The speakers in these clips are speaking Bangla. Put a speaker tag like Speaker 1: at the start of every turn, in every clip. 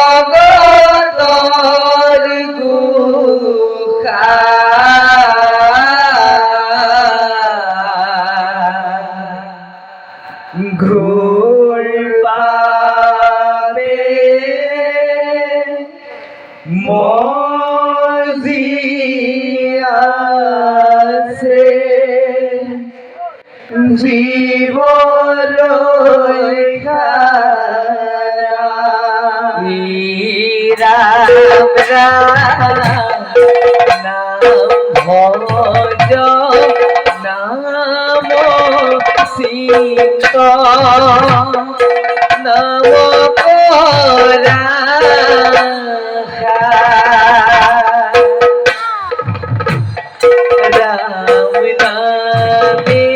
Speaker 1: জগতর দুঃখা ঘোর পাবে মজিয়াছে জীবন রাম রাম ভজ নাম সীত নম পরা রাম নামে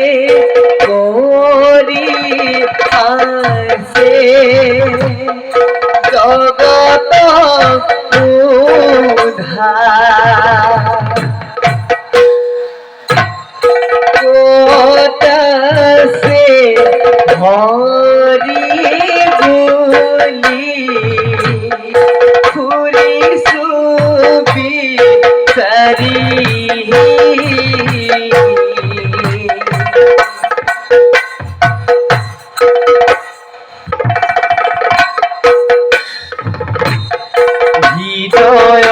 Speaker 1: করি আসে জগত উদ্ধার কোটাসে হরি বলি ফুরি সুবি সরি হৃদয়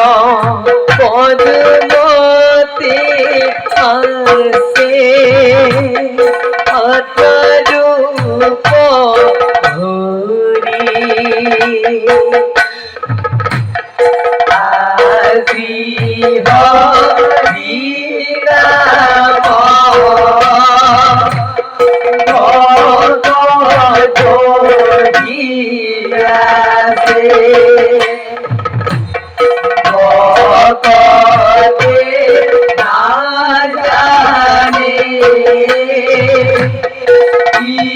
Speaker 1: পদ্মতে আসে অতরূপ হরি আজি হরি নাম ভগত আছে ভগতে না জানে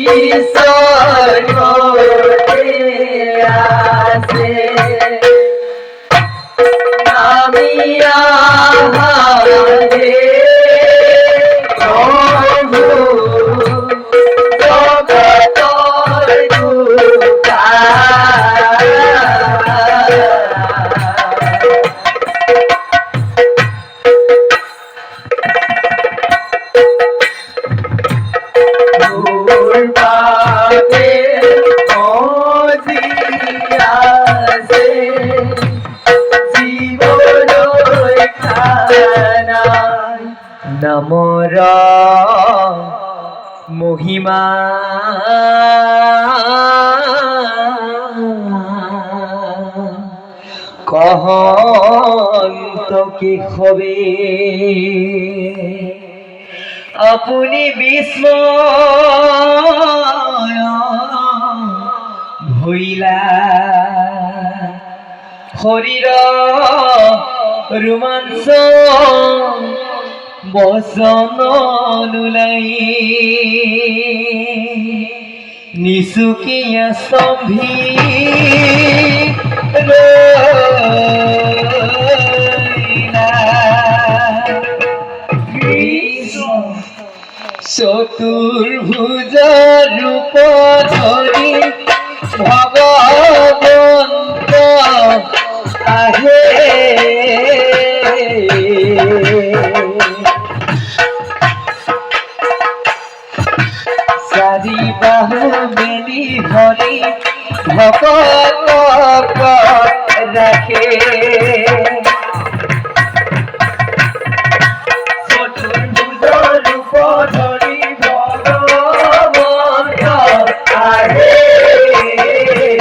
Speaker 1: ঈশ্বর আছে নামিয়া হে প্রভু জগতর দুঃখা নমর মহিমা কহন্ত কি হবে আপনি বিস্ময় ভইলা হরির রোমাঞ্চ বসন নুলাই নিসুকিয়া স্তম্ভী চতুর্ভুজ রূপ ধরি ভগবন্ত আহে চারি বাহু মেলি ধরি ভগত রাখে